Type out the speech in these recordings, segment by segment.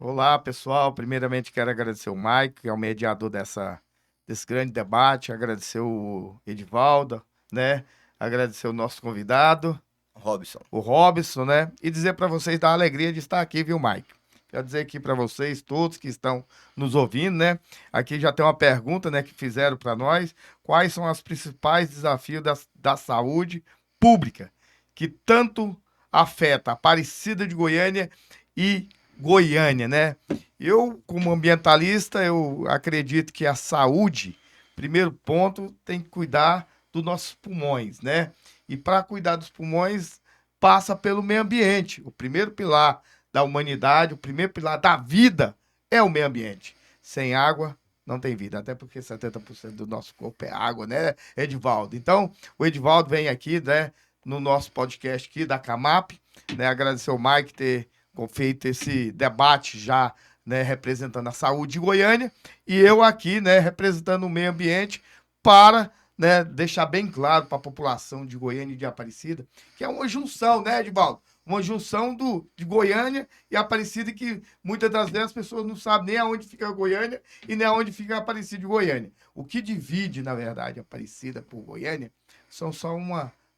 Olá, pessoal. Primeiramente, quero agradecer o Mike, que é o mediador desse grande debate, agradecer o Edivaldo, né? Agradecer o nosso convidado, Robson. o Robson, né? E dizer para vocês da alegria de estar aqui, viu, Mike? Quero dizer aqui para vocês, todos que estão nos ouvindo, né? Aqui já tem uma pergunta, né, que fizeram para nós. Quais são os principais desafios da saúde pública que tanto afeta a Aparecida de Goiânia e Goiânia, né? Eu, como ambientalista, eu acredito que a saúde, primeiro ponto, tem que cuidar dos nossos pulmões, né? E para cuidar dos pulmões, passa pelo meio ambiente. O primeiro pilar da humanidade, o primeiro pilar da vida é o meio ambiente. Sem água, não tem vida, até porque 70% do nosso corpo é água, né, Edivaldo? Então, o Edivaldo vem aqui, né, no nosso podcast aqui da Camap, né, agradecer ao Mike ter feito esse debate já, né, representando a saúde de Goiânia, e eu aqui, né, representando o meio ambiente para, né, deixar bem claro para a população de Goiânia e de Aparecida, que é uma junção, né, Edivaldo? Uma junção de Goiânia e Aparecida, que muitas das vezes as pessoas não sabem nem aonde fica Goiânia e nem aonde fica Aparecida de Goiânia. O que divide, na verdade, Aparecida por Goiânia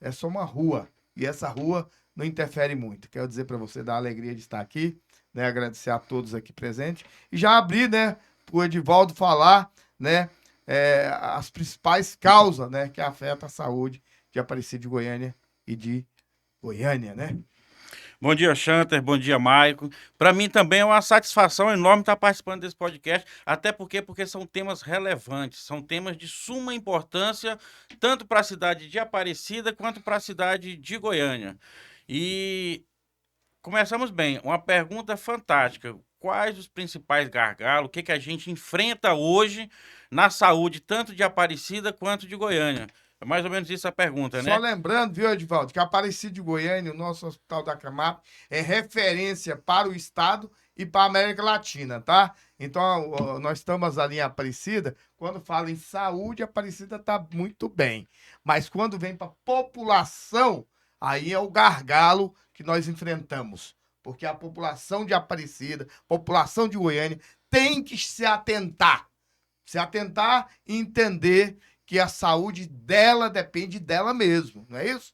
é só uma rua. E essa rua não interfere muito. Quero dizer para você da alegria de estar aqui, né? Agradecer a todos aqui presentes. E já abrir, né, para o Edivaldo falar, né, as principais causas, né, que afetam a saúde de Aparecida de Goiânia e de Goiânia, né? Bom dia, Chanter. Bom dia, Maico. Para mim também é uma satisfação enorme estar participando desse podcast, até porque são temas relevantes, são temas de suma importância, tanto para a cidade de Aparecida quanto para a cidade de Goiânia. E começamos bem. Uma pergunta fantástica. Quais os principais gargalos? O que a gente enfrenta hoje na saúde, tanto de Aparecida quanto de Goiânia? É mais ou menos isso a pergunta, Só né? lembrando, viu, Edivaldo, que a Aparecida de Goiânia, o nosso Hospital da Camap, é referência para o Estado e para a América Latina, tá? Então, nós estamos ali em Aparecida, quando fala em saúde, a Aparecida está muito bem. Mas quando vem para a população, aí é o gargalo que nós enfrentamos. Porque a população de Aparecida, população de Goiânia, tem que se atentar e entender que a saúde dela depende dela mesmo, não é isso?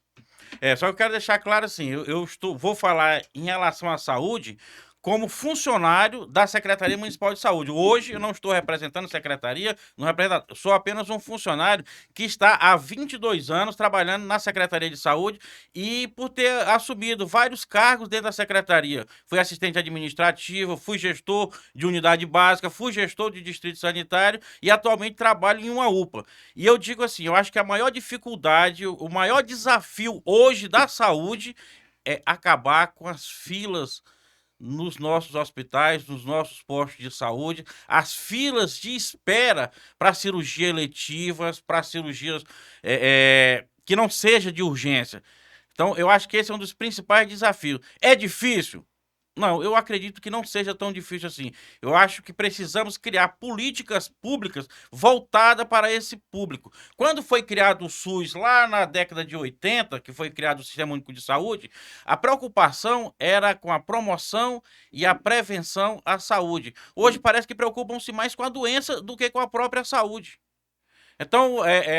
Só que eu quero deixar claro assim, vou falar em relação à saúde como funcionário da Secretaria Municipal de Saúde. Hoje eu não estou representando a secretaria, não represento, sou apenas um funcionário que está há 22 anos trabalhando na Secretaria de Saúde e por ter assumido vários cargos dentro da secretaria. Fui assistente administrativo, fui gestor de unidade básica, fui gestor de distrito sanitário e atualmente trabalho em uma UPA. E eu digo assim, eu acho que a maior dificuldade, o maior desafio hoje da saúde é acabar com as filas nos nossos hospitais, nos nossos postos de saúde, as filas de espera para cirurgia eletivas, para cirurgias que não seja de urgência. Então, eu acho que esse é um dos principais desafios. É difícil? Não, eu acredito que não seja tão difícil assim. Eu acho que precisamos criar políticas públicas voltadas para esse público. Quando foi criado o SUS, lá na década de 80, que foi criado o Sistema Único de Saúde, a preocupação era com a promoção e a prevenção à saúde. Hoje parece que preocupam-se mais com a doença do que com a própria saúde. Então,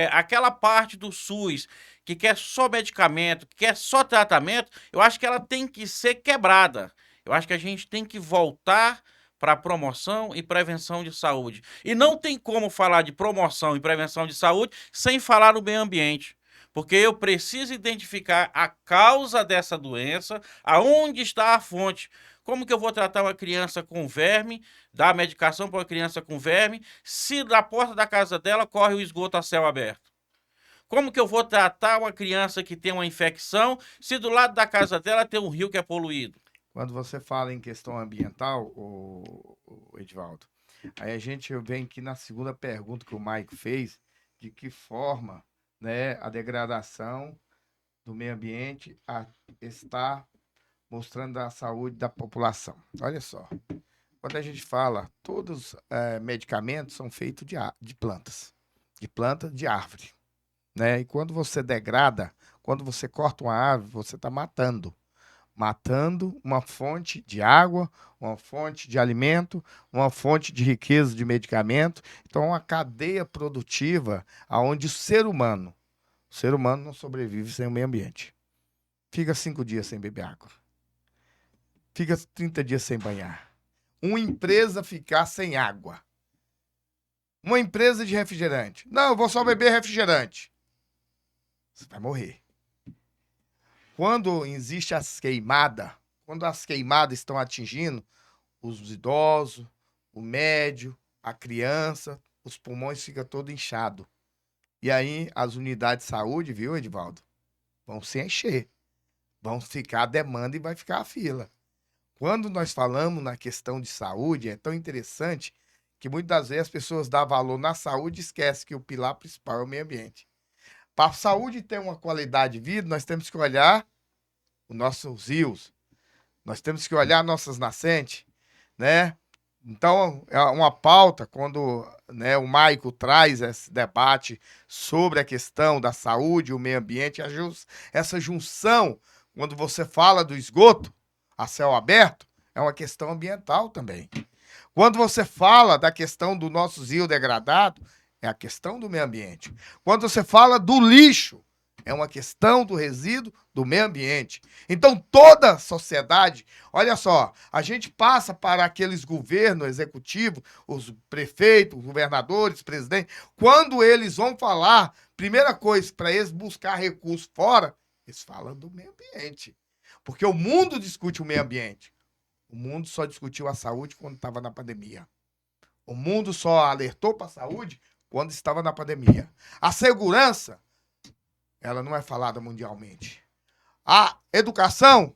aquela parte do SUS que quer só medicamento, que quer só tratamento, eu acho que ela tem que ser quebrada. Eu acho que a gente tem que voltar para a promoção e prevenção de saúde. E não tem como falar de promoção e prevenção de saúde sem falar no meio ambiente. Porque eu preciso identificar a causa dessa doença, aonde está a fonte. Como que eu vou tratar uma criança com verme, dar medicação para uma criança com verme, se da porta da casa dela corre o esgoto a céu aberto? Como que eu vou tratar uma criança que tem uma infecção, se do lado da casa dela tem um rio que é poluído? Quando você fala em questão ambiental, o Edivaldo, aí a gente vem aqui na segunda pergunta que o Mike fez, de que forma, né, a degradação do meio ambiente está mostrando a saúde da população. Olha só, quando a gente fala, todos os medicamentos são feitos de plantas, de planta de árvore, né? E quando você degrada, quando você corta uma árvore, você está matando. matando uma fonte de água, uma fonte de alimento, uma fonte de riqueza de medicamento. Então, é uma cadeia produtiva onde o ser humano não sobrevive sem o meio ambiente. Fica 5 dias sem beber água. Fica 30 dias sem banhar. Uma empresa ficar sem água. Uma empresa de refrigerante. Não, eu vou só beber refrigerante. Você vai morrer. Quando existe quando as queimadas estão atingindo os idosos, o médio, a criança, os pulmões ficam todos inchados. E aí as unidades de saúde, viu, Edivaldo? Vão se encher. Vão ficar a demanda e vai ficar a fila. Quando nós falamos na questão de saúde, é tão interessante que muitas das vezes as pessoas dão valor na saúde e esquecem que o pilar principal é o meio ambiente. Para a saúde ter uma qualidade de vida, nós temos que olhar os nossos rios, nós temos que olhar nossas nascentes, né? Então, é uma pauta, quando, né, o Maico traz esse debate sobre a questão da saúde e o meio ambiente, essa junção, quando você fala do esgoto a céu aberto, é uma questão ambiental também. Quando você fala da questão do nosso rio degradado, é a questão do meio ambiente. Quando você fala do lixo, é uma questão do resíduo do meio ambiente. Então, toda a sociedade, olha só, a gente passa para aqueles governos executivos, os prefeitos, governadores, presidentes, quando eles vão falar, primeira coisa, para eles buscar recursos fora, eles falam do meio ambiente. Porque o mundo discute o meio ambiente. O mundo só discutiu a saúde quando estava na pandemia. O mundo só alertou para a saúde quando estava na pandemia. A segurança, ela não é falada mundialmente. A educação,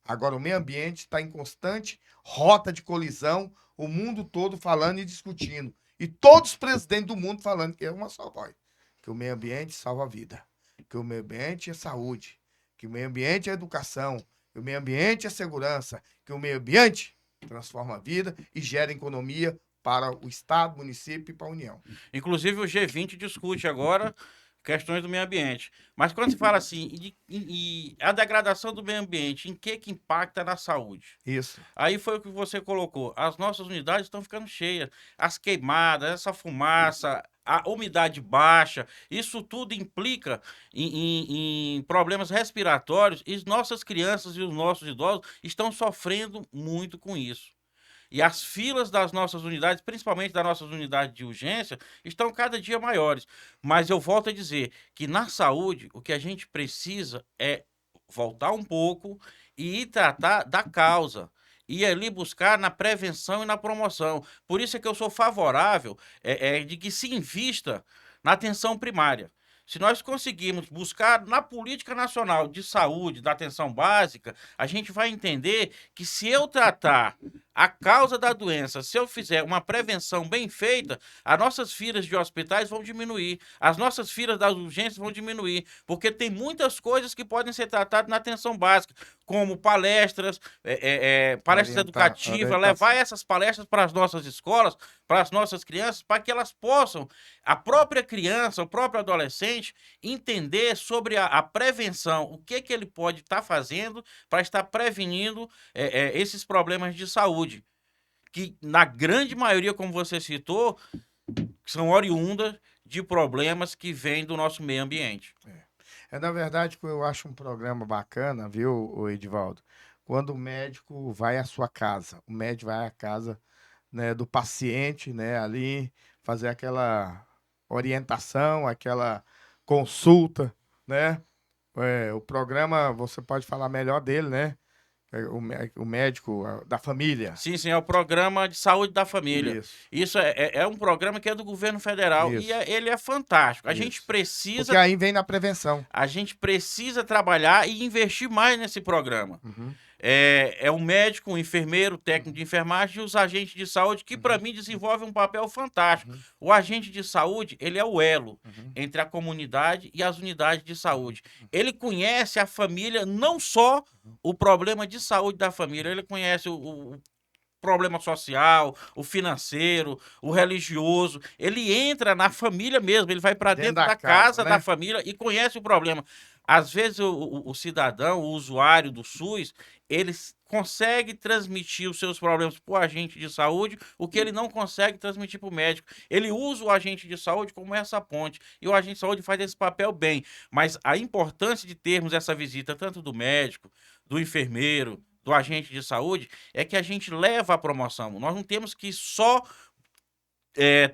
agora o meio ambiente está em constante rota de colisão, o mundo todo falando e discutindo. E todos os presidentes do mundo falando que é uma só voz. Que o meio ambiente salva a vida. Que o meio ambiente é saúde. Que o meio ambiente é educação. Que o meio ambiente é segurança. Que o meio ambiente transforma a vida e gera economia para o Estado, município e para a União. Inclusive o G20 discute agora questões do meio ambiente. Mas quando se fala assim, e a degradação do meio ambiente, em que impacta na saúde? Isso. Aí foi o que você colocou. As nossas unidades estão ficando cheias. As queimadas, essa fumaça, a umidade baixa, isso tudo implica em problemas respiratórios e nossas crianças e os nossos idosos estão sofrendo muito com isso. E as filas das nossas unidades, principalmente das nossas unidades de urgência, estão cada dia maiores. Mas eu volto a dizer que na saúde, o que a gente precisa é voltar um pouco e ir tratar da causa. E ali buscar na prevenção e na promoção. Por isso é que eu sou favorável de que se invista na atenção primária. Se nós conseguirmos buscar na política nacional de saúde, da atenção básica, a gente vai entender que se eu tratar a causa da doença, se eu fizer uma prevenção bem feita, as nossas filas de hospitais vão diminuir, as nossas filas das urgências vão diminuir, porque tem muitas coisas que podem ser tratadas na atenção básica, como palestras, palestras educativas, levar essas palestras para as nossas escolas, para as nossas crianças, para que elas possam, a própria criança, o próprio adolescente, entender sobre a prevenção, o que ele pode estar fazendo para estar prevenindo esses problemas de saúde, que na grande maioria, como você citou, são oriundas de problemas que vêm do nosso meio ambiente. Na verdade, que eu acho um programa bacana, viu, Edivaldo? Quando o médico vai à sua casa, o médico vai à casa, né, do paciente, né, ali, fazer aquela orientação, aquela consulta, né? O programa, você pode falar melhor dele, né? O médico da família. Sim, sim, é o Programa de Saúde da Família. Isso é um programa que é do governo federal. Isso. E ele é fantástico. A gente precisa... Porque aí vem na prevenção. A gente precisa trabalhar e investir mais nesse programa. Uhum. É um médico, um enfermeiro, técnico de enfermagem e os agentes de saúde que, para mim, desenvolvem um papel fantástico. O agente de saúde, ele é o elo entre a comunidade e as unidades de saúde. Ele conhece a família, não só o problema de saúde da família, ele conhece problema social, o financeiro, o religioso, ele entra na família mesmo, ele vai para dentro da casa, né? da família e conhece o problema. Às vezes o cidadão, o usuário do SUS, ele consegue transmitir os seus problemas para o agente de saúde, o que ele não consegue transmitir para o médico. Ele usa o agente de saúde como essa ponte, e o agente de saúde faz esse papel bem. Mas a importância de termos essa visita, tanto do médico, do enfermeiro, do agente de saúde, é que a gente leva a promoção. Nós não temos que só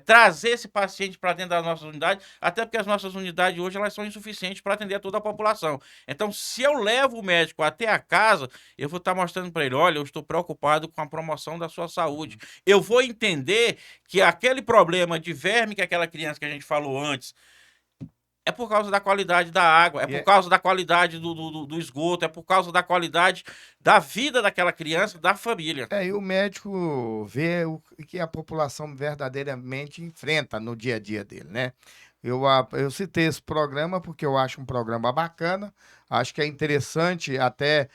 trazer esse paciente para dentro das nossas unidades, até porque as nossas unidades hoje elas são insuficientes para atender a toda a população. Então, se eu levo o médico até a casa, eu vou estar mostrando para ele, olha, eu estou preocupado com a promoção da sua saúde. Eu vou entender que aquele problema de verme que aquela criança que a gente falou antes, é por causa da qualidade da água, é por causa da qualidade do esgoto, é por causa da qualidade da vida daquela criança, da família. E o médico vê o que a população verdadeiramente enfrenta no dia a dia dele, né? Eu citei esse programa porque eu acho um programa bacana, acho que é interessante até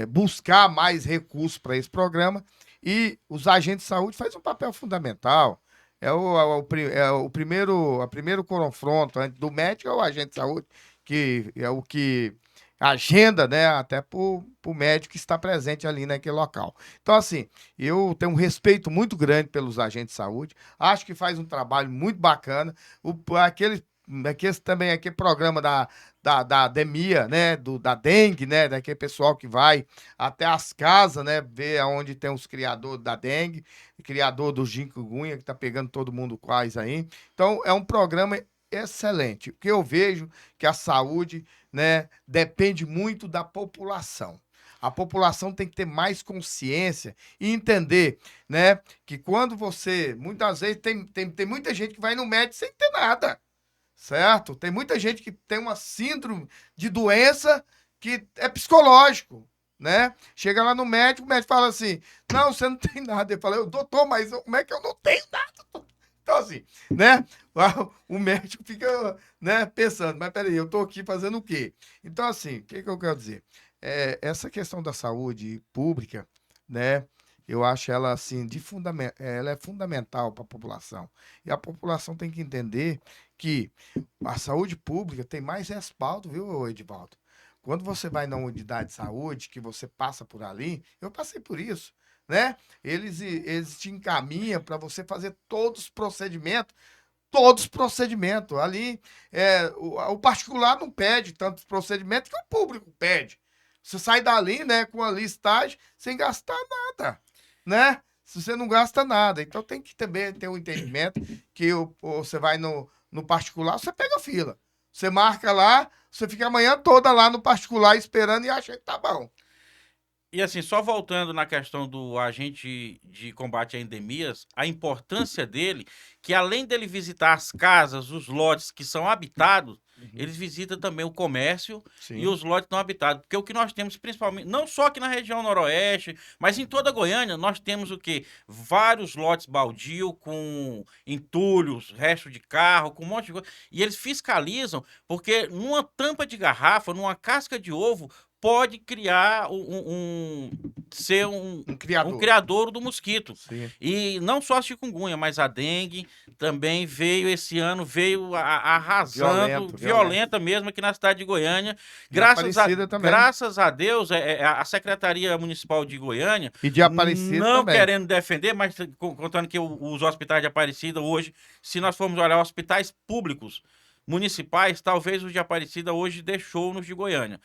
buscar mais recursos para esse programa, e os agentes de saúde fazem um papel fundamental. O primeiro confronto antes do médico é o agente de saúde, que é o que agenda, né, até para o médico que está presente ali naquele local. Então, assim, eu tenho um respeito muito grande pelos agentes de saúde, acho que faz um trabalho muito bacana. Aquele programa da DEMIA, né, da dengue, né, daquele pessoal que vai até as casas, né, ver onde tem os criadores da dengue, criador do chikungunya, que tá pegando todo mundo quase aí. Então, é um programa excelente. O que eu vejo que a saúde, né, depende muito da população. A população tem que ter mais consciência e entender, né, que quando você, muitas vezes, tem muita gente que vai no médico sem ter nada. Certo? Tem muita gente que tem uma síndrome de doença que é psicológico, né? Chega lá no médico, o médico fala assim, não, você não tem nada. Ele fala, doutor, mas como é que eu não tenho nada? Então, assim, né? O médico fica, né, pensando, mas peraí, eu tô aqui fazendo o quê? Então, assim, o que eu quero dizer? Essa questão da saúde pública, né? Eu acho ela, assim, ela é fundamental para a população. E a população tem que entender que a saúde pública tem mais respaldo, viu, Edivaldo? Quando você vai na unidade de saúde, que você passa por ali, eu passei por isso, né? Eles te encaminham para você fazer todos os procedimentos. Ali, o particular não pede tantos procedimentos que o público pede. Você sai dali, né, com a listagem, sem gastar nada, né? Se você não gasta nada. Então tem que também ter um entendimento que você vai no particular, você pega fila. Você marca lá, você fica a manhã toda lá no particular esperando e acha que tá bom. E assim, só voltando na questão do agente de combate a endemias, a importância dele, que além dele visitar as casas, os lotes que são habitados, eles visitam também o comércio e os lotes não habitados. Porque o que nós temos, principalmente, não só aqui na região noroeste, mas em toda a Goiânia, nós temos o quê? Vários lotes baldio com entulhos, resto de carro, com um monte de coisa. E eles fiscalizam, porque numa tampa de garrafa, numa casca de ovo, pode criar ser um criador do mosquito. Sim. E não só a chikungunya, mas a dengue também veio esse ano, veio arrasando, violenta mesmo aqui na cidade de Goiânia. Graças a Deus, a Secretaria Municipal de Goiânia, e de Aparecida não também, querendo defender, mas contando que os hospitais de Aparecida hoje, se nós formos olhar hospitais públicos, municipais, talvez o de Aparecida hoje deixou-nos de Goiânia.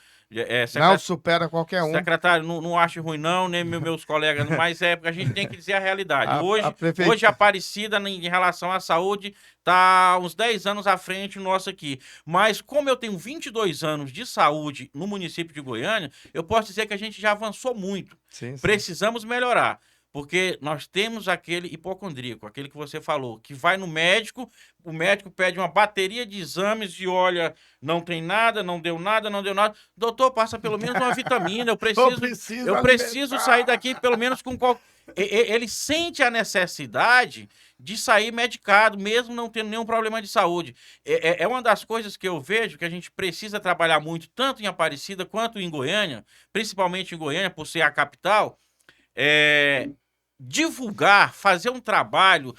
Não supera qualquer um. Secretário, não acho ruim não, nem meus colegas, mas a gente tem que dizer a realidade. Hoje a Aparecida, em relação à saúde, está uns 10 anos à frente nosso aqui. Mas como eu tenho 22 anos de saúde no município de Goiânia, eu posso dizer que a gente já avançou muito. Sim. Precisamos melhorar. Porque nós temos aquele hipocondríaco, aquele que você falou, que vai no médico, o médico pede uma bateria de exames e olha, não tem nada, não deu nada. Doutor, passa pelo menos uma vitamina, eu preciso sair daqui pelo menos com ele sente a necessidade de sair medicado, mesmo não tendo nenhum problema de saúde. É uma das coisas que eu vejo que a gente precisa trabalhar muito, tanto em Aparecida quanto em Goiânia, principalmente em Goiânia, por ser a capital. divulgar, fazer um trabalho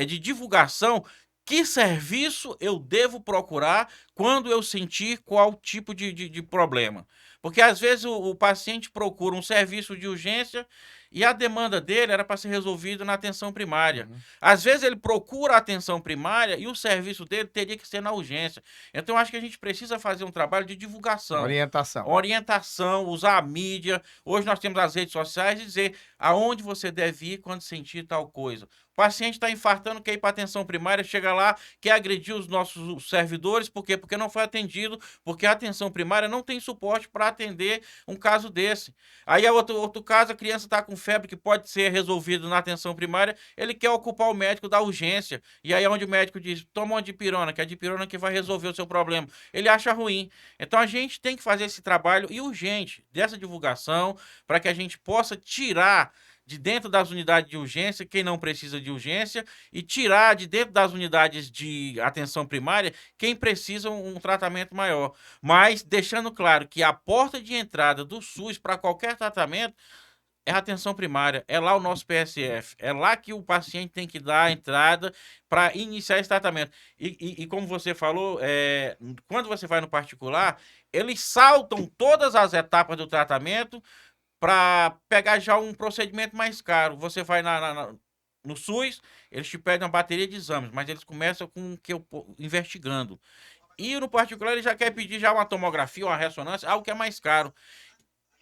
de divulgação. Que serviço eu devo procurar quando eu sentir qual tipo de problema? Porque às vezes o paciente procura um serviço de urgência e a demanda dele era para ser resolvida na atenção primária. Uhum. Às vezes ele procura a atenção primária e o serviço dele teria que ser na urgência. Então eu acho que a gente precisa fazer um trabalho de divulgação, Orientação. orientação, usar a mídia. Hoje nós temos as redes sociais e dizer aonde você deve ir quando sentir tal coisa. O paciente está infartando, quer ir para a atenção primária, chega lá, quer agredir os nossos servidores, por quê? Porque não foi atendido, porque a atenção primária não tem suporte para atender um caso desse. Aí é outro caso, a criança está com febre que pode ser resolvido na atenção primária, ele quer ocupar o médico da urgência. E aí é onde o médico diz, toma uma dipirona, que é a dipirona que vai resolver o seu problema. Ele acha ruim. Então a gente tem que fazer esse trabalho e urgente dessa divulgação para que a gente possa tirar de dentro das unidades de urgência quem não precisa de urgência e tirar de dentro das unidades de atenção primária quem precisa um tratamento maior. Mas deixando claro que a porta de entrada do SUS para qualquer tratamento é a atenção primária, é lá o nosso PSF, é lá que o paciente tem que dar a entrada para iniciar esse tratamento. E como você falou, quando você vai no particular, eles saltam todas as etapas do tratamento para pegar já um procedimento mais caro. Você vai no SUS, eles te pedem uma bateria de exames, mas eles começam com o que eu investigando. E no particular, ele já quer pedir já uma tomografia, uma ressonância, algo que é mais caro.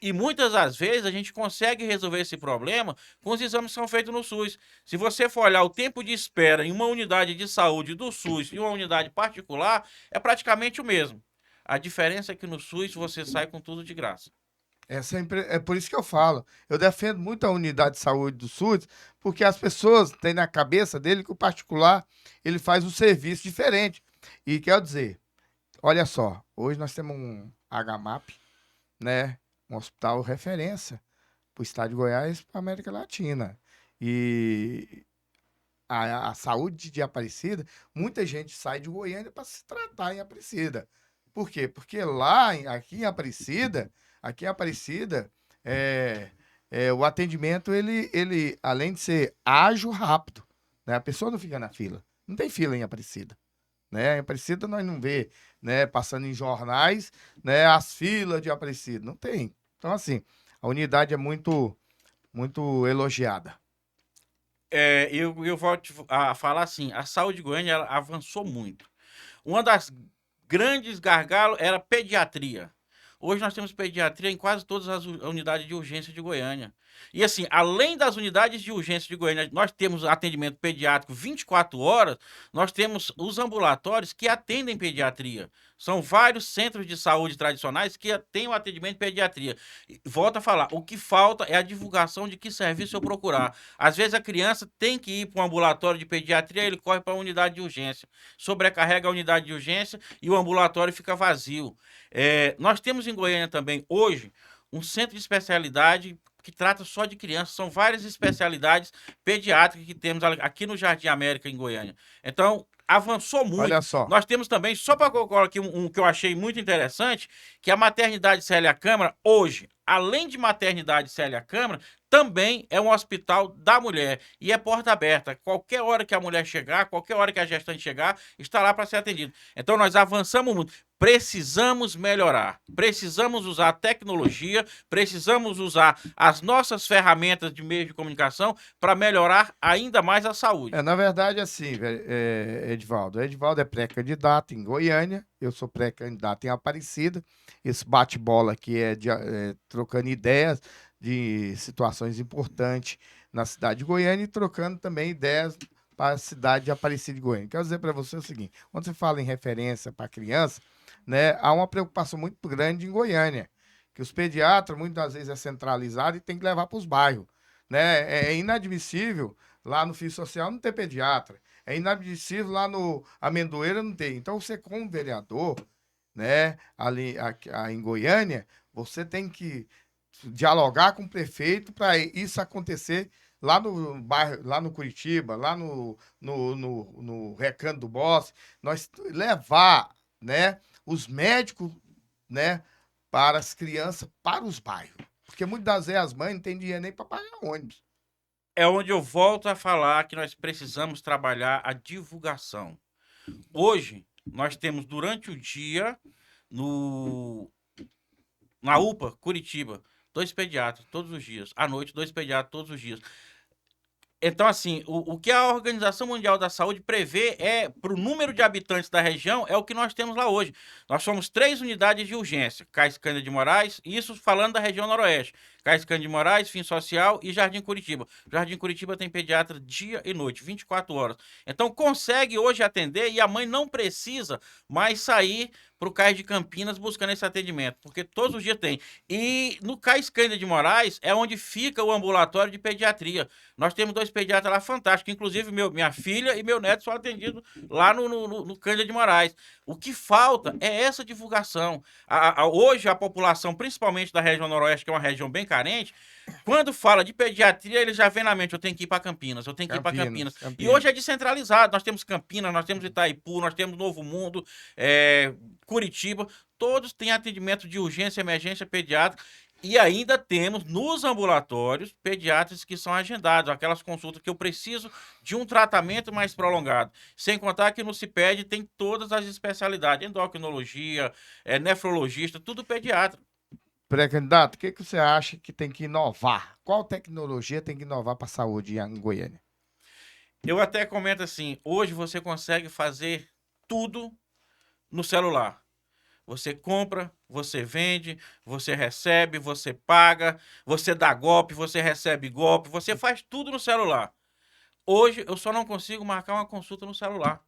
E muitas das vezes a gente consegue resolver esse problema com os exames que são feitos no SUS. Se você for olhar o tempo de espera em uma unidade de saúde do SUS e uma unidade particular, é praticamente o mesmo. A diferença é que no SUS você sai com tudo de graça. É por isso que eu falo. Eu defendo muito a unidade de saúde do SUS, porque as pessoas têm na cabeça dele que o particular ele faz um serviço diferente. E quer dizer, olha só, hoje nós temos um HMAP, né? Um hospital referência para o estado de Goiás e para a América Latina. E a saúde de Aparecida, muita gente sai de Goiânia para se tratar em Aparecida. Por quê? Porque aqui em Aparecida, é, o atendimento, ele, além de ser ágil, rápido, né? A pessoa não fica na fila. Não tem fila em Aparecida. Né? Em Aparecida nós não vê, né, passando em jornais, né, as filas de Aparecida. Não tem. Então, assim, a unidade é muito elogiada. Eu volto a falar assim, a saúde de Goiânia ela avançou muito. Uma das grandes gargalos era pediatria. Hoje nós temos pediatria em quase todas as unidades de urgência de Goiânia. E assim, além das unidades de urgência de Goiânia, nós temos atendimento pediátrico 24 horas, nós temos os ambulatórios que atendem pediatria. São vários centros de saúde tradicionais que têm o atendimento de pediatria. E volto a falar, o que falta é a divulgação de que serviço eu procurar. Às vezes a criança tem que ir para um ambulatório de pediatria, ele corre para a unidade de urgência. Sobrecarrega a unidade de urgência e o ambulatório fica vazio. Nós temos em Goiânia também, hoje, um centro de especialidade que trata só de crianças. São várias especialidades pediátricas que temos aqui no Jardim América, em Goiânia. Então, avançou Olha muito. só. Nós temos também, só para colocar aqui um que eu achei muito interessante, que a maternidade Célia Câmara, hoje, além de maternidade Célia Câmara, também é um hospital da mulher e é porta aberta. Qualquer hora que a mulher chegar, qualquer hora que a gestante chegar, está lá para ser atendido. Então nós avançamos muito. Precisamos melhorar, precisamos usar a tecnologia, precisamos usar as nossas ferramentas de meio de comunicação para melhorar ainda mais a saúde. Na verdade, assim, velho, Edivaldo. Edivaldo é pré-candidato em Goiânia, eu sou pré-candidato em Aparecida. Esse bate-bola aqui é trocando ideias de situações importantes na cidade de Goiânia e trocando também ideias para a cidade de Aparecida de Goiânia. Quero dizer para você o seguinte: quando você fala em referência para criança, né, há uma preocupação muito grande em Goiânia, que os pediatras muitas vezes é centralizado e tem que levar para os bairros. Né? É inadmissível lá no Fio Social não ter pediatra. É inadmissível lá no Amendoeira não ter. Então, você, como vereador, né, ali em Goiânia, você tem que dialogar com o prefeito para isso acontecer lá no bairro, lá no Curitiba, lá no Recanto do Bosque, nós levar, né, os médicos, né, para as crianças, para os bairros. Porque muitas das vezes as mães não têm dinheiro nem para pagar ônibus. É onde eu volto a falar que nós precisamos trabalhar a divulgação. Hoje, nós temos durante o dia, no, na UPA, Curitiba, 2 pediatras todos os dias. À noite, 2 pediatras todos os dias. Então, assim, o que a Organização Mundial da Saúde prevê para o número de habitantes da região, é o que nós temos lá hoje. Nós somos 3 unidades de urgência, Cais Cândido de Moraes, isso falando da região noroeste. Cais Cândido de Moraes, Fim Social e Jardim Curitiba. Jardim Curitiba tem pediatra dia e noite, 24 horas. Então, consegue hoje atender e a mãe não precisa mais sair para o Cais de Campinas buscando esse atendimento, porque todos os dias tem. E no Cais Cândido de Moraes é onde fica o ambulatório de pediatria. Nós temos 2 pediatras lá fantásticos, inclusive minha filha e meu neto são atendidos lá no Cândido de Moraes. O que falta é essa divulgação. Hoje a população, principalmente da região noroeste, que é uma região bem carente, quando fala de pediatria, ele já vem na mente, eu tenho que ir para Campinas, eu tenho que ir para Campinas. E hoje é descentralizado, nós temos Campinas, nós temos Itaipu, nós temos Novo Mundo, Curitiba, todos têm atendimento de urgência, emergência, pediátrica. E ainda temos nos ambulatórios pediatras que são agendados, aquelas consultas que eu preciso de um tratamento mais prolongado. Sem contar que no CIPED tem todas as especialidades, endocrinologia, nefrologista, tudo pediatra. Pré-candidato, o que você acha que tem que inovar? Qual tecnologia tem que inovar para a saúde em Goiânia? Eu até comento assim, hoje você consegue fazer tudo no celular. Você compra, você vende, você recebe, você paga, você dá golpe, você recebe golpe, você faz tudo no celular. Hoje eu só não consigo marcar uma consulta no celular.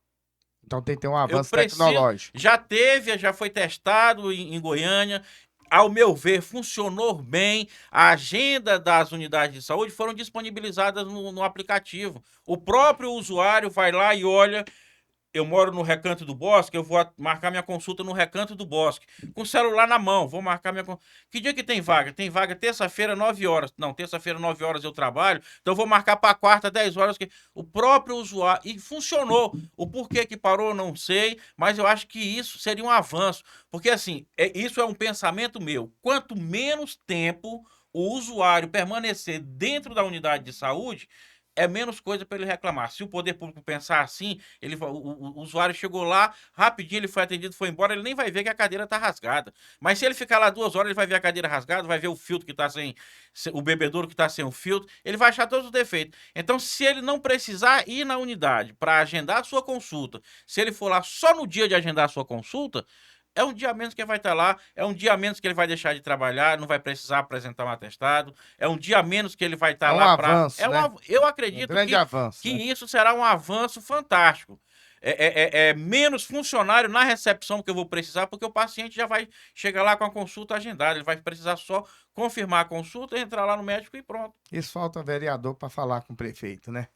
Então tem que ter um avanço preciso, tecnológico. já foi testado em Goiânia. Ao meu ver, funcionou bem. A agenda das unidades de saúde foram disponibilizadas no aplicativo. O próprio usuário vai lá e olha. Eu moro no Recanto do Bosque, eu vou marcar minha consulta no Recanto do Bosque. Com o celular na mão, vou marcar minha consulta. Que dia que tem vaga? Tem vaga terça-feira, 9 horas. Não, terça-feira, 9 horas eu trabalho, então eu vou marcar para quarta, 10 horas. O próprio usuário. E funcionou. O porquê que parou, não sei, mas eu acho que isso seria um avanço. Porque, assim, isso é um pensamento meu. Quanto menos tempo o usuário permanecer dentro da unidade de saúde, é menos coisa para ele reclamar. Se o poder público pensar assim, o usuário chegou lá, rapidinho ele foi atendido, foi embora, ele nem vai ver que a cadeira está rasgada. Mas se ele ficar lá 2 horas, ele vai ver a cadeira rasgada, vai ver o filtro que está sem, o bebedouro que está sem o filtro, ele vai achar todos os defeitos. Então, se ele não precisar ir na unidade para agendar a sua consulta, se ele for lá só no dia de agendar a sua consulta, é um dia a menos que ele vai estar lá, é um dia a menos que ele vai deixar de trabalhar, não vai precisar apresentar um atestado, é um dia a menos que ele vai estar lá para... Avanço, né? Eu acredito grande avanço, que né? isso será um avanço fantástico. Menos funcionário na recepção que eu vou precisar, porque o paciente já vai chegar lá com a consulta agendada, ele vai precisar só confirmar a consulta, entrar lá no médico e pronto. Isso falta vereador para falar com o prefeito, né?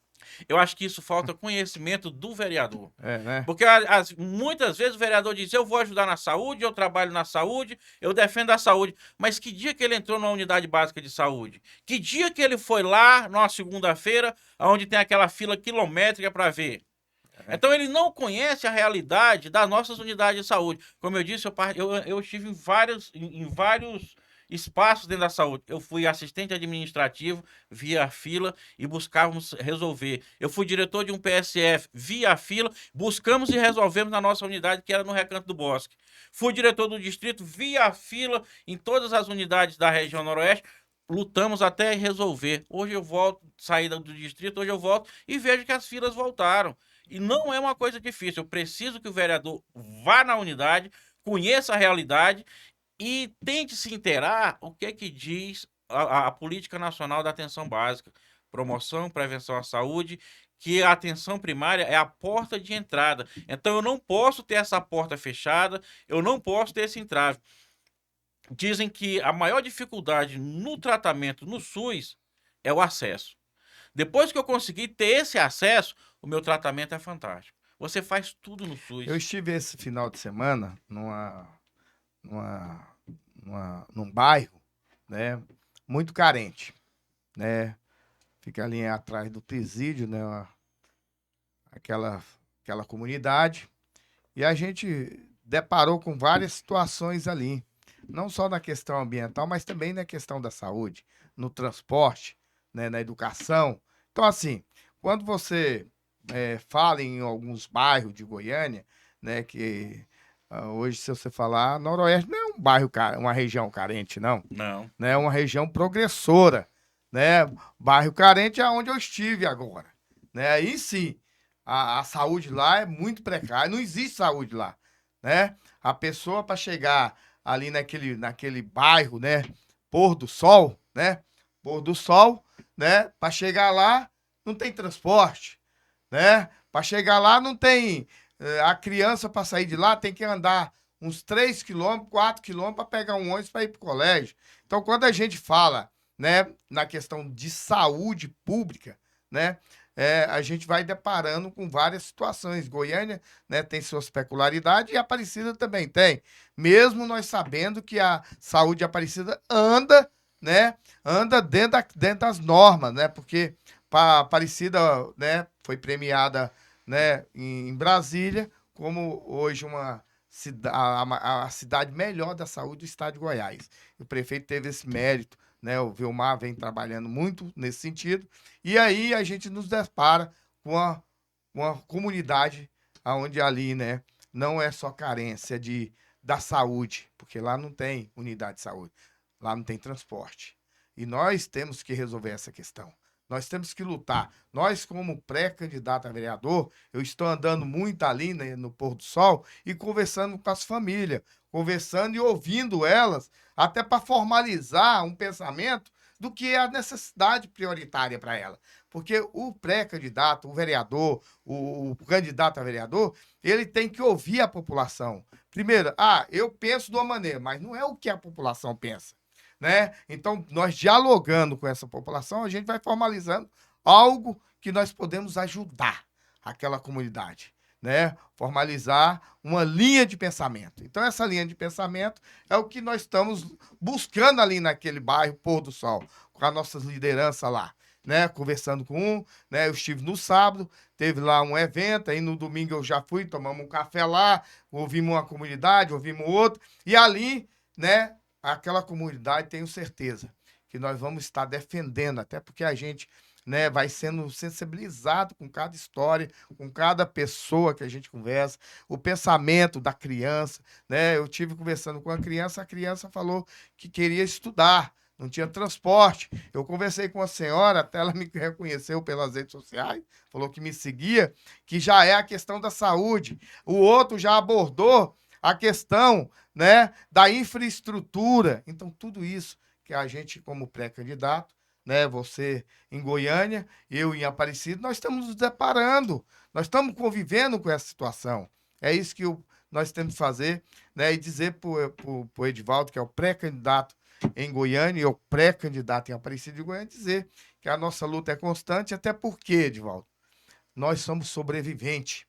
Eu acho que isso falta conhecimento do vereador. Né? Porque muitas vezes o vereador diz, eu vou ajudar na saúde, eu trabalho na saúde, eu defendo a saúde. Mas que dia que ele entrou numa unidade básica de saúde? Que dia que ele foi lá, numa segunda-feira, onde tem aquela fila quilométrica para ver? Então ele não conhece a realidade das nossas unidades de saúde. Como eu disse, eu estive em vários espaços dentro da saúde. Eu fui assistente administrativo via fila e buscávamos resolver. Eu fui diretor de um PSF via fila, buscamos e resolvemos na nossa unidade, que era no Recanto do Bosque. Fui diretor do distrito via fila em todas as unidades da região noroeste, lutamos até resolver. Hoje eu volto, saída do distrito, hoje eu volto e vejo que as filas voltaram. E não é uma coisa difícil. Eu preciso que o vereador vá na unidade, conheça a realidade e tente se inteirar o que é que diz a Política Nacional da Atenção Básica. Promoção, prevenção à saúde, que a atenção primária é a porta de entrada. Então eu não posso ter essa porta fechada, eu não posso ter esse entrave. Dizem que a maior dificuldade no tratamento no SUS é o acesso. Depois que eu consegui ter esse acesso, o meu tratamento é fantástico. Você faz tudo no SUS. Eu estive esse final de semana num bairro, né, muito carente, né? Fica ali atrás do presídio, né? Aquela comunidade. E a gente deparou com várias situações ali. não só na questão ambiental, mas também na questão da saúde, no transporte, né, na educação. Então, assim, quando você fala em alguns bairros de Goiânia, né, que hoje, se você falar, Noroeste não é um bairro, uma região carente, não, Não. né, é uma região progressora, né, bairro carente é onde eu estive agora, né, aí sim, a saúde lá é muito precária, não existe saúde lá, né, a pessoa para chegar ali naquele bairro, né, Pôr do Sol, né, Pôr do Sol, né, para chegar lá não tem transporte, né? Para chegar lá não tem. A criança para sair de lá tem que andar uns 3 quilômetros, 4 quilômetros para pegar um ônibus para ir para o colégio. Então, quando a gente fala, né, na questão de saúde pública, né, a gente vai deparando com várias situações. Goiânia, né, tem suas peculiaridades e Aparecida também tem. Mesmo nós sabendo que a saúde de Aparecida anda, né, anda dentro das normas, né, porque Aparecida, né, foi premiada, né, em Brasília como hoje a cidade melhor da saúde do estado de Goiás. O prefeito teve esse mérito, né? O Vilmar vem trabalhando muito nesse sentido. E aí a gente nos depara com uma comunidade onde ali, né, não é só carência da saúde, porque lá não tem unidade de saúde, lá não tem transporte. E nós temos que resolver essa questão. Nós temos que lutar. Nós, como pré-candidato a vereador, eu estou andando muito ali, né, no pôr do sol e conversando com as famílias, conversando e ouvindo elas, até para formalizar um pensamento do que é a necessidade prioritária para ela. Porque o pré-candidato, o vereador, o candidato a vereador, ele tem que ouvir a população. Primeiro, eu penso de uma maneira, mas não é o que a população pensa, né? Então, nós dialogando com essa população, a gente vai formalizando algo que nós podemos ajudar aquela comunidade, né? Formalizar uma linha de pensamento. Então, essa linha de pensamento é o que nós estamos buscando ali naquele bairro Pôr do Sol, com as nossas lideranças lá, né? Conversando com né? Eu estive no sábado, teve lá um evento, aí no domingo eu já fui, tomamos um café lá, ouvimos uma comunidade, ouvimos outra, e ali, né? Aquela comunidade, tenho certeza que nós vamos estar defendendo, até porque a gente, né, vai sendo sensibilizado com cada história, com cada pessoa que a gente conversa, o pensamento da criança, né? Eu tive conversando com a criança falou que queria estudar, não tinha transporte. Eu conversei com a senhora, até ela me reconheceu pelas redes sociais, falou que me seguia, que já é a questão da saúde. O outro já abordou a questão, né, da infraestrutura. Então, tudo isso que a gente, como pré-candidato, né, você em Goiânia, eu em Aparecido, nós estamos nos deparando, nós estamos convivendo com essa situação. É isso que nós temos que fazer, né, e dizer para o Edivaldo, que é o pré-candidato em Goiânia e o pré-candidato em Aparecido de Goiânia, dizer que a nossa luta é constante, até porque, Edivaldo, nós somos sobreviventes.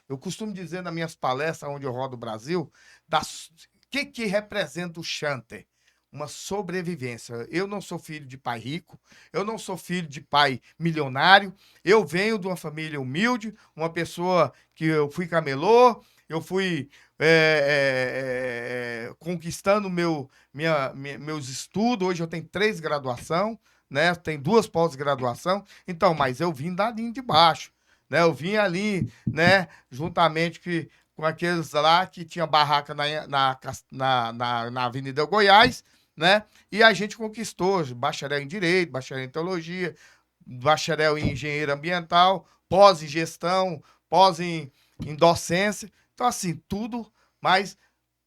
Eu costumo dizer nas minhas palestras, onde eu rodo o Brasil, que representa o Chanter? Uma sobrevivência. Eu não sou filho de pai rico, eu não sou filho de pai milionário, eu venho de uma família humilde, uma pessoa que eu fui camelô, eu fui conquistando meus estudos. Hoje eu tenho 3 graduações, né? Tenho 2 pós-graduação. Então, mas eu vim da linha de baixo, né? Eu vim ali, né? Juntamente com aqueles lá que tinha barraca na Avenida Goiás, né? E a gente conquistou bacharel em Direito, bacharel em Teologia, bacharel em Engenheiro Ambiental, pós em Gestão, pós em Docência. Então, assim, tudo, mas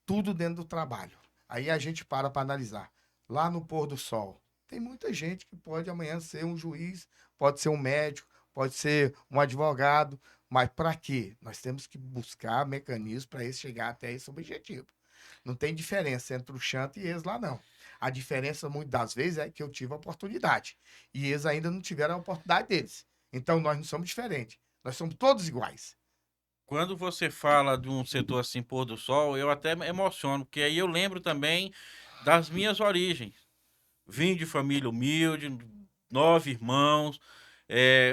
tudo dentro do trabalho. Aí a gente para analisar. Lá no pôr do sol, tem muita gente que pode amanhã ser um juiz, pode ser um médico, pode ser um advogado, mas para quê? Nós temos que buscar mecanismos para esse chegar até esse objetivo. Não tem diferença entre o Chanta e eles lá, não. A diferença, muitas das vezes, é que eu tive a oportunidade. E eles ainda não tiveram a oportunidade deles. Então, nós não somos diferentes. Nós somos todos iguais. Quando você fala de um setor assim, pôr do sol, eu até me emociono, porque aí eu lembro também das minhas origens. Vim de família humilde, 9 irmãos,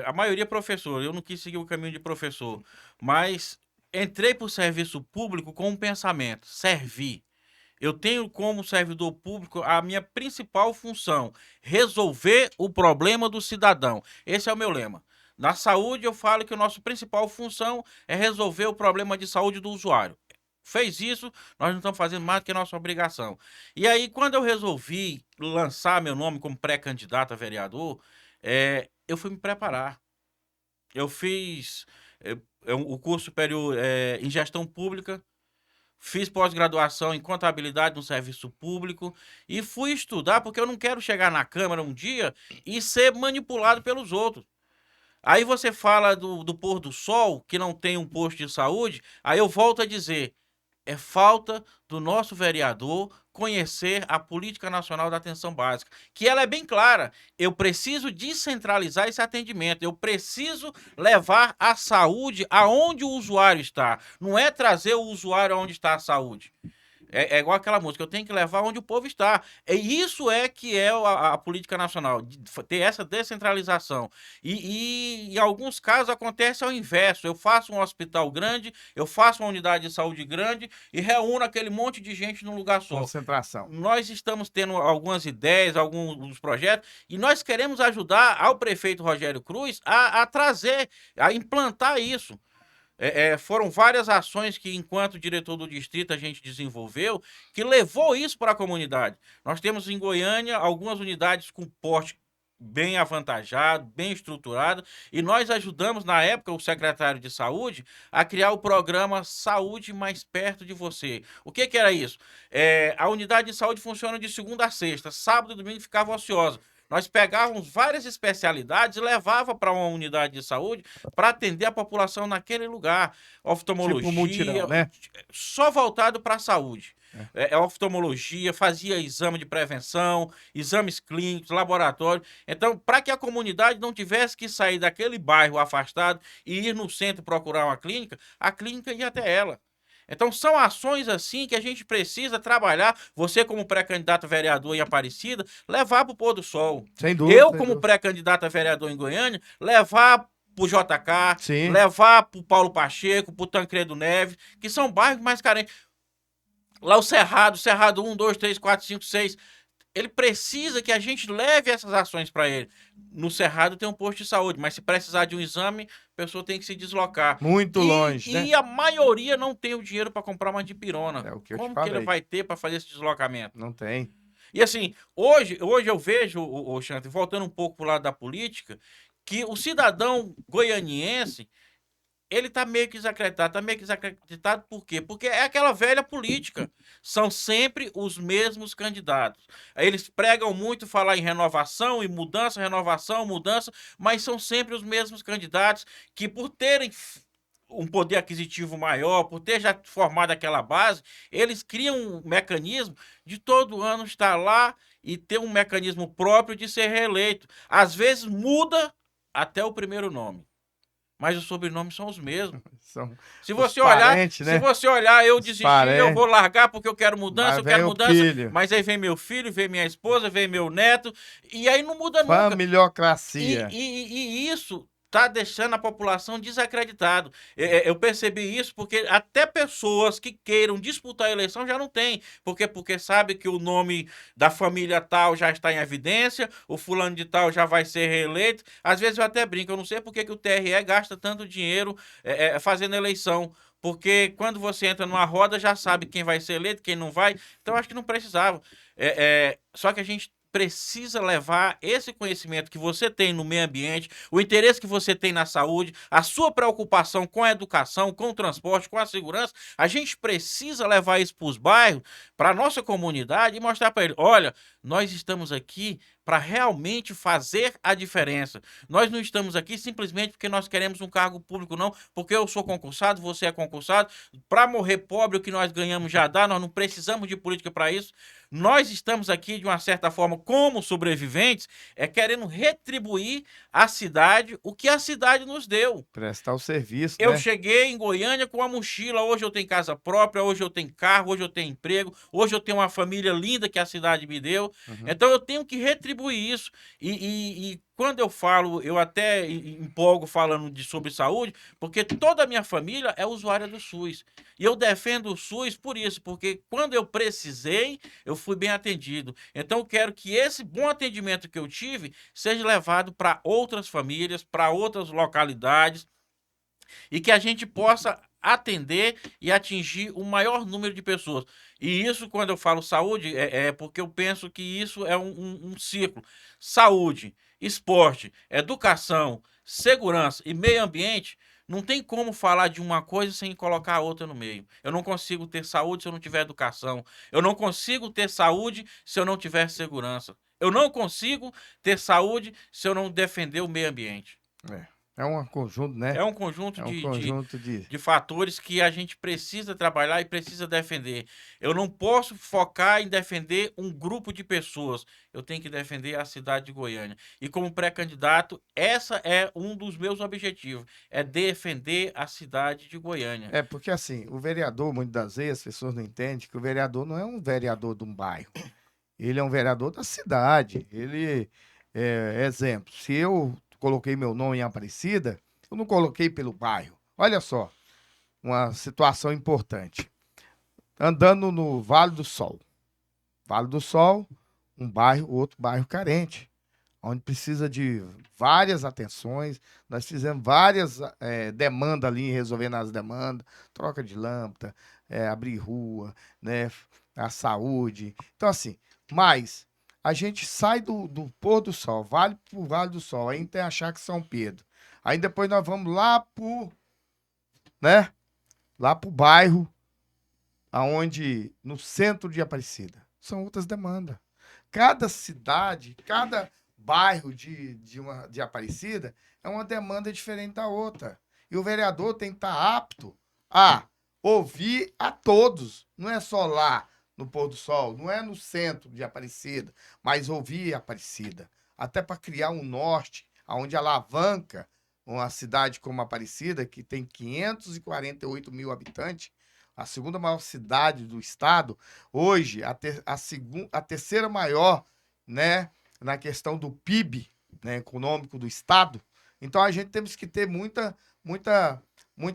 a maioria professor. Eu não quis seguir o caminho de professor, mas entrei para o serviço público com um pensamento: servir. Eu tenho como servidor público a minha principal função, resolver o problema do cidadão. Esse é o meu lema. Na saúde, eu falo que a nossa principal função é resolver o problema de saúde do usuário. Fez isso, nós não estamos fazendo mais do que a nossa obrigação. E aí, quando eu resolvi lançar meu nome como pré-candidato a vereador, eu fui me preparar. Eu fiz o curso superior em gestão pública, fiz pós-graduação em contabilidade no serviço público e fui estudar porque eu não quero chegar na Câmara um dia e ser manipulado pelos outros. Aí você fala do pôr do sol, que não tem um posto de saúde, aí eu volto a dizer, é falta do nosso vereador conhecer a Política Nacional da Atenção Básica, que ela é bem clara. Eu preciso descentralizar esse atendimento, eu preciso levar a saúde aonde o usuário está. Não é trazer o usuário aonde está a saúde. É igual aquela música, eu tenho que levar onde o povo está. Isso é que é a política nacional, ter essa descentralização. E em alguns casos acontece ao inverso. Eu faço um hospital grande, eu faço uma unidade de saúde grande e reúno aquele monte de gente num lugar só. Concentração. Nós estamos tendo algumas ideias, alguns projetos, e nós queremos ajudar ao prefeito Rogério Cruz a trazer, a implantar isso. Foram várias ações que, enquanto diretor do distrito, a gente desenvolveu, que levou isso para a comunidade. Nós temos em Goiânia algumas unidades com porte bem avantajado, bem estruturado, e nós ajudamos, na época, o secretário de Saúde a criar o programa Saúde Mais Perto de Você. O que era isso? A unidade de saúde funciona de segunda a sexta, sábado e domingo ficava ociosa. Nós pegávamos várias especialidades e levava para uma unidade de saúde para atender a população naquele lugar. Oftalmologia, Tipo mutirão, né? só voltado para a saúde. Oftalmologia, fazia exame de prevenção, exames clínicos, laboratório. Então, para que a comunidade não tivesse que sair daquele bairro afastado e ir no centro procurar uma clínica, a clínica ia até ela. Então, são ações assim que a gente precisa trabalhar. Você, como pré-candidato a vereador em Aparecida, levar para o pôr do sol. Sem dúvida. Eu, como pré-candidato a vereador em Goiânia, levar para o JK, Sim. levar para o Paulo Pacheco, para o Tancredo Neves, que são bairros mais carentes. Lá o Cerrado 1, 2, 3, 4, 5, 6. Ele precisa que a gente leve essas ações para ele. No Cerrado tem um posto de saúde, mas se precisar de um exame, a pessoa tem que se deslocar. Muito longe, né? E a maioria não tem o dinheiro para comprar uma dipirona. É o que eu Como te falei. que ele vai ter para fazer esse deslocamento? Não tem. E assim, hoje eu vejo, o Xante, voltando um pouco para o lado da política, que o cidadão goianiense, ele tá meio que desacreditado por quê? Porque é aquela velha política. São sempre os mesmos candidatos. Aí eles pregam muito falar em renovação e mudança, mas são sempre os mesmos candidatos que, por terem um poder aquisitivo maior, por ter já formado aquela base, eles criam um mecanismo de todo ano estar lá e ter um mecanismo próprio de ser reeleito. Às vezes muda até o primeiro nome, mas os sobrenomes são os mesmos. Se você olhar, parentes, né? Se você olhar, eu desisti, eu vou largar porque eu quero mudança, Filho. mas aí vem meu filho, vem minha esposa, vem meu neto, e aí não muda nunca. Familiocracia. E isso tá deixando a população desacreditado. Eu percebi isso porque até pessoas que queiram disputar a eleição já não tem. Porque sabe que o nome da família tal já está em evidência, o fulano de tal já vai ser reeleito. Às vezes eu até brinco, eu não sei porque que o TRE gasta tanto dinheiro fazendo eleição. Porque quando você entra numa roda, já sabe quem vai ser eleito, quem não vai. Então, acho que não precisava. Só que a gente precisa levar esse conhecimento que você tem no meio ambiente, o interesse que você tem na saúde, a sua preocupação com a educação, com o transporte, com a segurança. A gente precisa levar isso para os bairros, para a nossa comunidade e mostrar para eles, olha, nós estamos aqui para realmente fazer a diferença. Nós não estamos aqui simplesmente porque nós queremos um cargo público, não, porque eu sou concursado, você é concursado. Para morrer pobre, o que nós ganhamos já dá, nós não precisamos de política para isso. Nós estamos aqui, de uma certa forma, como sobreviventes, querendo retribuir à cidade o que a cidade nos deu. Prestar o serviço, Eu cheguei em Goiânia com uma mochila, hoje eu tenho casa própria, hoje eu tenho carro, hoje eu tenho emprego, hoje eu tenho uma família linda que a cidade me deu. Então eu tenho que retribuir distribuir isso. E quando eu falo, eu até empolgo falando sobre saúde, porque toda a minha família é usuária do SUS. E eu defendo o SUS por isso, porque quando eu precisei, eu fui bem atendido. Então eu quero que esse bom atendimento que eu tive seja levado para outras famílias, para outras localidades, e que a gente possa atender e atingir o maior número de pessoas. E isso, quando eu falo saúde, é porque eu penso que isso é um ciclo. Saúde, esporte, educação, segurança e meio ambiente. Não tem como falar de uma coisa sem colocar a outra no meio. Eu não consigo ter saúde se eu não tiver educação. Eu não consigo ter saúde se eu não tiver segurança. Eu não consigo ter saúde se eu não defender o meio ambiente. É um conjunto, né? É um conjunto É um conjunto de... de fatores que a gente precisa trabalhar e precisa defender. Eu não posso focar em defender um grupo de pessoas. Eu tenho que defender a cidade de Goiânia. E como pré-candidato, essa é um dos meus objetivos, é defender a cidade de Goiânia. É, porque assim, o vereador, muitas das vezes, as pessoas não entendem que o vereador não é um vereador de um bairro. Ele é um vereador da cidade. Ele, exemplo, se eu coloquei meu nome em Aparecida, eu não coloquei pelo bairro. Olha só, uma situação importante. Andando no Vale do Sol. Vale do Sol, um bairro, outro bairro carente, onde precisa de várias atenções. Nós fizemos várias demandas ali, resolvendo as demandas, troca de lâmpada, abrir rua, né, a saúde. Então, assim, mas a gente sai do pôr do sol, vale pro Vale do Sol, aí tem achar que São Pedro. Aí depois nós vamos lá pro, né, lá pro bairro, aonde, no centro de Aparecida. São outras demandas. Cada cidade, cada bairro de Aparecida é uma demanda diferente da outra. E o vereador tem que estar apto a ouvir a todos. Não é só lá no pôr do sol, não é no centro de Aparecida, mas ouvir Aparecida. Até para criar um norte, onde alavanca uma cidade como Aparecida, que tem 548 mil habitantes, a segunda maior cidade do estado, hoje a terceira maior, né, na questão do PIB, né, econômico do estado. Então a gente temos que ter muita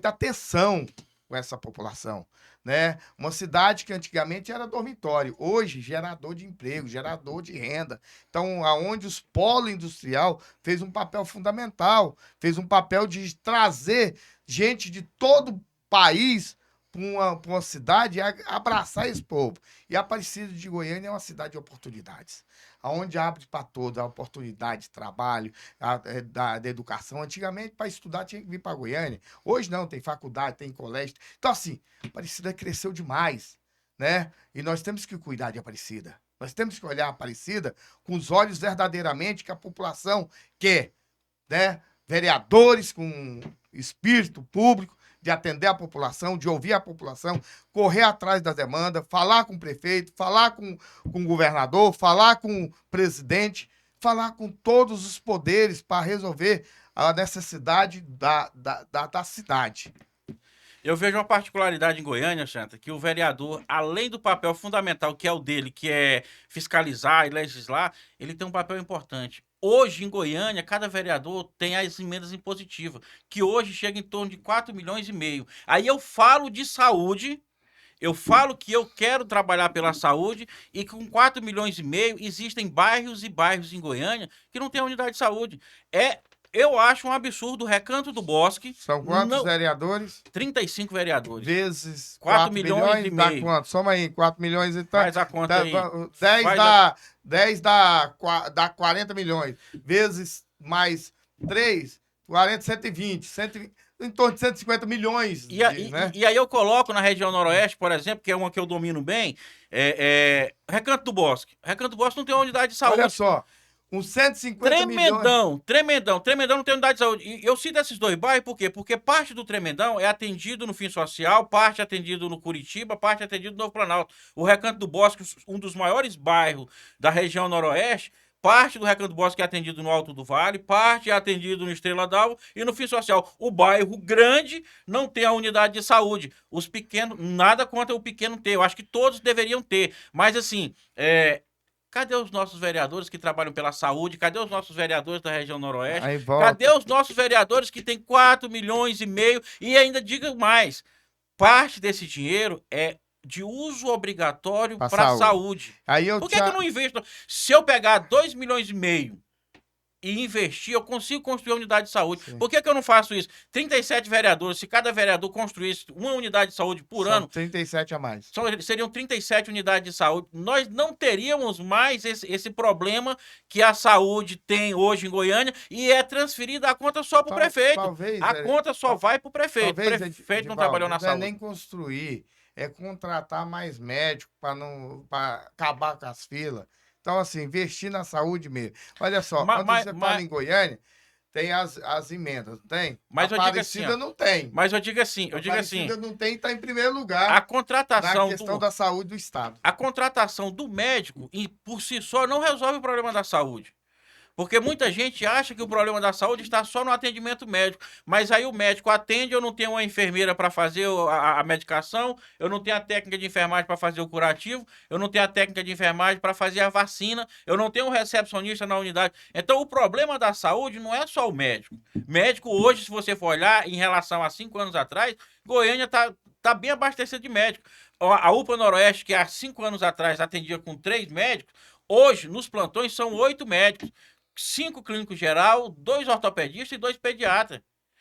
atenção com essa população, né? Uma cidade que antigamente era dormitório, hoje gerador de emprego, gerador de renda. Então, aonde os polo industrial fez um papel fundamental, fez um papel de trazer gente de todo o país para uma cidade e abraçar esse povo. E Aparecida de Goiânia é uma cidade de oportunidades, onde abre para todos a oportunidade de trabalho, da educação. Antigamente, para estudar, tinha que vir para Goiânia. Hoje não, tem faculdade, tem colégio. Então, assim, Aparecida cresceu demais, né? E nós temos que cuidar de Aparecida. Nós temos que olhar a Aparecida com os olhos verdadeiramente que a população quer, né? Vereadores com espírito público, de atender a população, de ouvir a população, correr atrás da demanda, falar com o prefeito, falar com o governador, falar com o presidente, falar com todos os poderes para resolver a necessidade da cidade. Eu vejo uma particularidade em Goiânia, Santa, que o vereador, além do papel fundamental que é o dele, que é fiscalizar e legislar, ele tem um papel importante. Hoje, em Goiânia, cada vereador tem as emendas impositivas, que hoje chega em torno de 4,5 milhões. Aí eu falo de saúde, eu falo que eu quero trabalhar pela saúde e com 4,5 milhões existem bairros e bairros em Goiânia que não têm unidade de saúde. Eu acho um absurdo o Recanto do Bosque. São quantos vereadores? 35 vereadores. Vezes 4 milhões e dá meio. quanto? Soma aí, 4 milhões e tal. Faz a conta aí. 10 dá 40 milhões. Vezes mais 3, 40, 120. Em torno de 150 milhões. Né? E aí eu coloco na região noroeste, por exemplo, que é uma que eu domino bem, Recanto do Bosque. Recanto do Bosque não tem uma unidade de saúde. Olha só. Uns 150 milhões. Tremendão não tem unidade de saúde. E eu cito esses dois bairros por quê? Porque parte do Tremendão é atendido no Fim Social, parte é atendido no Curitiba, parte é atendido no Novo Planalto. O Recanto do Bosque, um dos maiores bairros da região noroeste, parte do Recanto do Bosque é atendido no Alto do Vale, parte é atendido no Estrela d'Alva e no Fim Social. O bairro grande não tem a unidade de saúde. Os pequenos, nada contra o pequeno ter. Eu acho que todos deveriam ter. Mas assim, Cadê os nossos vereadores que trabalham pela saúde? Cadê os nossos vereadores da região noroeste? Aí volta. Cadê os nossos vereadores que têm 4,5 milhões? E ainda diga mais, parte desse dinheiro é de uso obrigatório Pra para a saúde. saúde. Aí eu Por que eu não investo? Se eu pegar 2,5 milhões e investir, eu consigo construir uma unidade de saúde. Sim. Por que eu não faço isso? 37 vereadores, se cada vereador construísse uma unidade de saúde por São ano, 37 a mais. seriam 37 unidades de saúde. Nós não teríamos mais esse problema que a saúde tem hoje em Goiânia e é transferida a conta só para o prefeito. Talvez, A conta só vai para o prefeito. O talvez, prefeito não Edivaldo, trabalhou na não é saúde. nem construir, é contratar mais médicos para acabar com as filas. Então, assim, investir na saúde mesmo. Olha só, quando você fala em Goiânia, tem as emendas, não tem? Mas eu digo assim, Aparecida não tem. Mas eu digo assim, Aparecida não tem, está em primeiro lugar a contratação na questão da saúde do Estado. A contratação do médico, por si só, não resolve o problema da saúde. Porque muita gente acha que o problema da saúde está só no atendimento médico. Mas aí o médico atende, eu não tenho uma enfermeira para fazer a medicação, eu não tenho a técnica de enfermagem para fazer o curativo, eu não tenho a técnica de enfermagem para fazer a vacina, eu não tenho um recepcionista na unidade. Então o problema da saúde não é só o médico. Médico hoje, se você for olhar, em relação a 5 anos atrás, Goiânia tá bem abastecida de médicos. A UPA Noroeste, que há 5 anos atrás atendia com 3 médicos, hoje nos plantões são 8 médicos. 5 clínicos geral, 2 ortopedistas e 2 pediatras.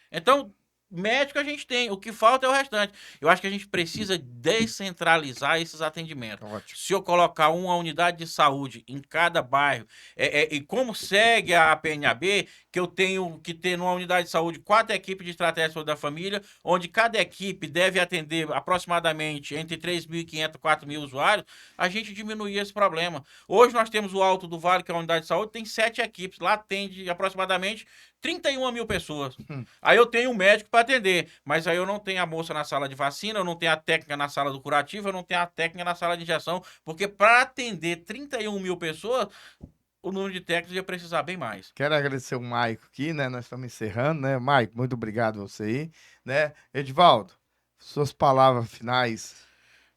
Então, médico a gente tem, o que falta é o restante. Eu acho que a gente precisa descentralizar esses atendimentos. Ótimo. Se eu colocar uma unidade de saúde em cada bairro, e como segue a PNAB, que eu tenho que ter numa unidade de saúde 4 equipes de estratégia de saúde da família, onde cada equipe deve atender aproximadamente entre 3.500 e 4.000 usuários, a gente diminuir esse problema. Hoje nós temos o Alto do Vale, que é a unidade de saúde, tem 7 equipes, lá atende aproximadamente 31 mil pessoas. Aí eu tenho um médico para atender, mas aí eu não tenho a moça na sala de vacina, eu não tenho a técnica na sala do curativo, eu não tenho a técnica na sala de injeção, porque para atender 31 mil pessoas, o número de técnicos ia precisar bem mais. Quero agradecer o Maico aqui, né? Nós estamos encerrando, né? Maico, muito obrigado a você aí, né? Edivaldo, suas palavras finais.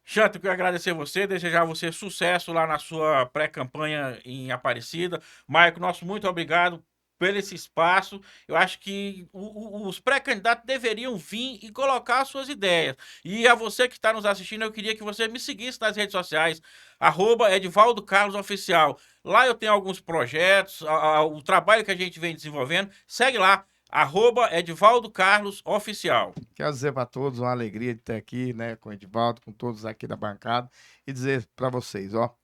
Janta, eu quero agradecer você, desejar a você sucesso lá na sua pré-campanha em Aparecida. Maico, nosso muito obrigado pelo esse espaço. Eu acho que os pré-candidatos deveriam vir e colocar as suas ideias. E a você que está nos assistindo, eu queria que você me seguisse nas redes sociais, @EdivaldoCarlosOficial. Lá eu tenho alguns projetos, o trabalho que a gente vem desenvolvendo. Segue lá, @EdivaldoCarlosOficial. Quero dizer para todos uma alegria de estar aqui, né, com o Edivaldo, com todos aqui da bancada, e dizer para vocês, ó,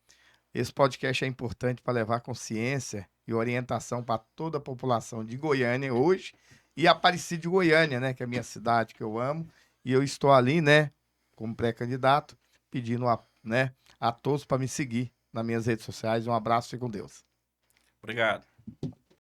esse podcast é importante para levar consciência e orientação para toda a população de Goiânia hoje e Aparecida de Goiânia, né, que é a minha cidade que eu amo, e eu estou ali, né, como pré-candidato, pedindo né, a todos para me seguir nas minhas redes sociais. Um abraço e com Deus. Obrigado.